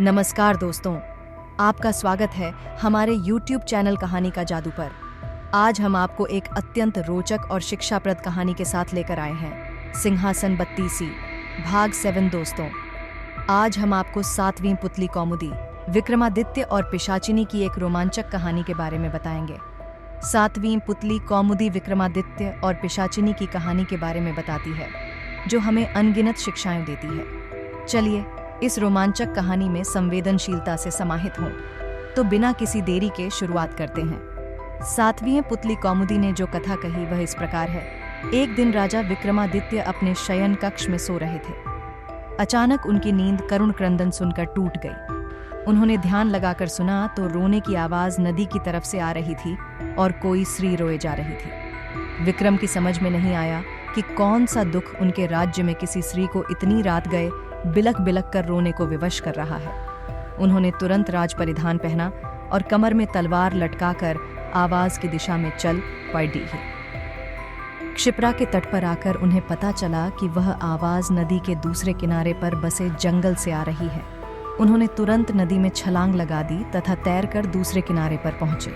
नमस्कार दोस्तों, आपका स्वागत है हमारे YouTube चैनल कहानी का जादू पर। आज हम आपको एक अत्यंत रोचक और शिक्षाप्रद कहानी के साथ लेकर आए हैं, सिंहासन बत्तीसी भाग 7। दोस्तों, आज हम आपको 7वीं पुतली कौमुदी विक्रमादित्य और पिशाचिनी की एक रोमांचक कहानी के बारे में बताएंगे। 7वीं पुतली कौमुदी विक्रमादित्य और पिशाचिनी की कहानी के बारे में बताती है, जो हमें अनगिनत शिक्षाएं देती है। चलिए इस रोमांचक कहानी में संवेदनशीलता से समाहित हों। तो बिना किसी देरी के शुरुआत करते हैं। 7वीं पुतली कौमुदी ने जो कथा कही वह इस प्रकार है। एक दिन राजा विक्रमादित्य अपने शयन कक्ष में सो रहे थे। अचानक उनकी नींद करुण क्रंदन सुनकर टूट गई। उन्होंने ध्यान लगाकर सुना तो रोने की आवाज नदी की तरफ से आ रही थी और कोई स्त्री रोए जा रही थी। विक्रम की समझ में नहीं आया कि कौन सा दुख उनके राज्य में किसी स्त्री को इतनी रात गए बिलक बिलक कर रोने को विवश कर रहा है। उन्होंने तुरंत राज परिधान पहना और कमर में तलवार लटकाकर आवाज की दिशा में चल पड़ी। क्षिप्रा के तट पर आकर उन्हें पता चला कि वह आवाज नदी के दूसरे किनारे पर बसे जंगल से आ रही है। उन्होंने तुरंत नदी में छलांग लगा दी तथा तैरकर दूसरे किनारे पर पहुंचे।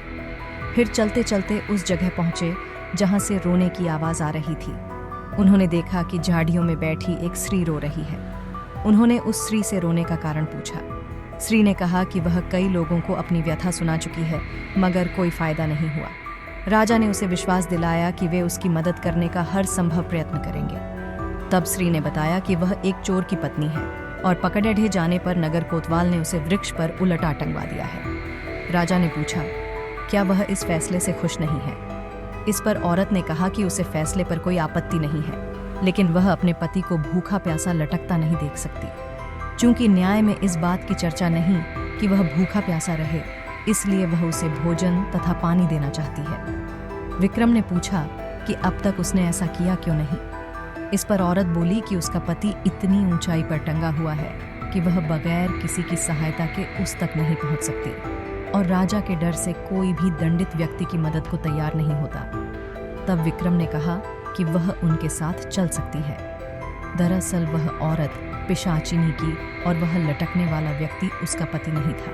फिर चलते चलते उस जगह पहुंचे जहां से रोने की आवाज आ रही थी। उन्होंने देखा कि झाड़ियों में बैठी एक स्त्री रो रही है। उन्होंने उस स्त्री से रोने का कारण पूछा। स्त्री ने कहा कि वह कई लोगों को अपनी व्यथा सुना चुकी है, मगर कोई फायदा नहीं हुआ। राजा ने उसे विश्वास दिलाया कि वे उसकी मदद करने का हर संभव प्रयत्न करेंगे। तब स्त्री ने बताया कि वह एक चोर की पत्नी है और पकड़े जाने पर नगर कोतवाल ने उसे वृक्ष पर उलटा टंगवा दिया है। राजा ने पूछा, क्या वह इस फैसले से खुश नहीं है? इस पर औरत ने कहा कि उसे फैसले पर कोई आपत्ति नहीं है, लेकिन वह अपने पति को भूखा प्यासा लटकता नहीं देख सकती। चूंकि न्याय में इस बात की चर्चा नहीं कि वह भूखा प्यासा रहे, इसलिए वह उसे भोजन तथा पानी देना चाहती है। विक्रम ने पूछा कि अब तक उसने ऐसा किया क्यों नहीं। इस पर औरत बोली कि उसका पति इतनी ऊंचाई पर टंगा हुआ है कि वह बगैर किसी की सहायता के उस तक नहीं पहुंच सकती, और राजा के डर से कोई भी दंडित व्यक्ति की मदद को तैयार नहीं होता। तब विक्रम ने कहा कि वह उनके साथ चल सकती है। दरअसल वह औरत पिशाचिनी की और वह लटकने वाला व्यक्ति उसका पति नहीं था।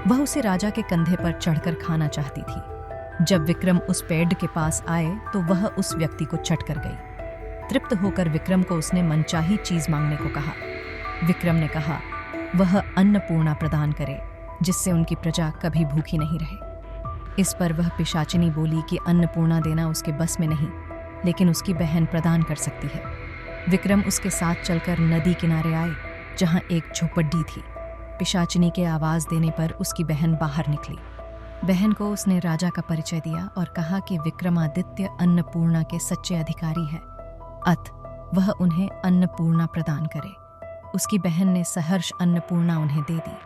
वह उसे राजा के कंधे पर चढ़कर खाना चाहती थी। जब विक्रम उस पेड़ के पास आए तो वह उस व्यक्ति को चट कर गई। तृप्त होकर विक्रम को उसने मनचाही चीज मांगने को कहा। विक्रम ने कहा वह अन्नपूर्णा प्रदान करे, जिससे उनकी प्रजा कभी भूखी नहीं रहे। इस पर वह पिशाचिनी बोली कि अन्नपूर्णा देना उसके बस में नहीं, लेकिन उसकी बहन प्रदान कर सकती है। विक्रम उसके साथ चलकर नदी किनारे आए, जहां एक झोपड़ी थी। पिशाचिनी के आवाज देने पर उसकी बहन बाहर निकली। बहन को उसने राजा का परिचय दिया और कहा कि विक्रमादित्य अन्नपूर्णा के सच्चे अधिकारी है, अत वह उन्हें अन्नपूर्णा प्रदान करे। उसकी बहन ने सहर्ष अन्नपूर्णा उन्हें दे दी।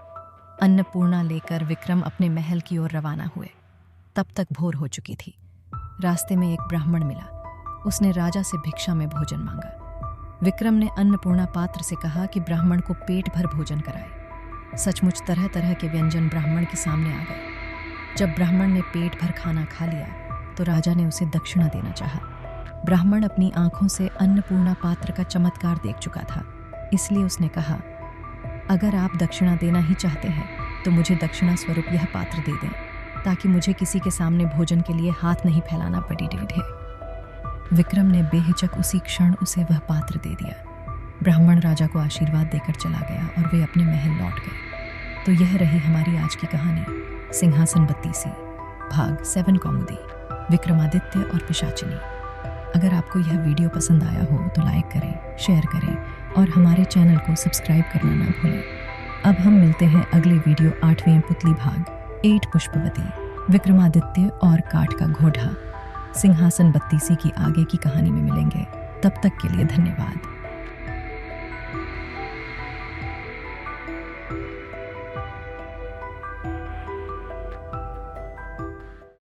अन्नपूर्णा लेकर विक्रम अपने महल की ओर रवाना हुए। तब तक भोर हो चुकी थी। रास्ते में एक ब्राह्मण मिला। उसने राजा से भिक्षा में भोजन मांगा। विक्रम ने अन्नपूर्णा पात्र से कहा कि ब्राह्मण को पेट भर भोजन कराए। सचमुच तरह तरह के व्यंजन ब्राह्मण के सामने आ गए। जब ब्राह्मण ने पेट भर खाना खा लिया तो राजा ने उसे दक्षिणा देना चाहा। ब्राह्मण अपनी आंखों से अन्नपूर्णा पात्र का चमत्कार देख चुका था, इसलिए उसने कहा, अगर आप दक्षिणा देना ही चाहते हैं तो मुझे दक्षिणा स्वरूप यह पात्र दे दें, ताकि मुझे किसी के सामने भोजन के लिए हाथ नहीं फैलाना पड़े। विक्रम ने बेहिचक उसी क्षण उसे वह पात्र दे दिया। ब्राह्मण राजा को आशीर्वाद देकर चला गया और वे अपने महल लौट गए। तो यह रही हमारी आज की कहानी, सिंहासन बत्तीसी भाग 7 कौमुदी विक्रमादित्य और पिशाचिनी। अगर आपको यह वीडियो पसंद आया हो तो लाइक करें, शेयर करें और हमारे चैनल को सब्सक्राइब करना ना भूलें। अब हम मिलते हैं अगले वीडियो 8वीं पुतली भाग 8 पुष्पवती विक्रमादित्य और काठ का घोड़ा सिंहासन बत्तीसी की आगे की कहानी में मिलेंगे। तब तक के लिए धन्यवाद।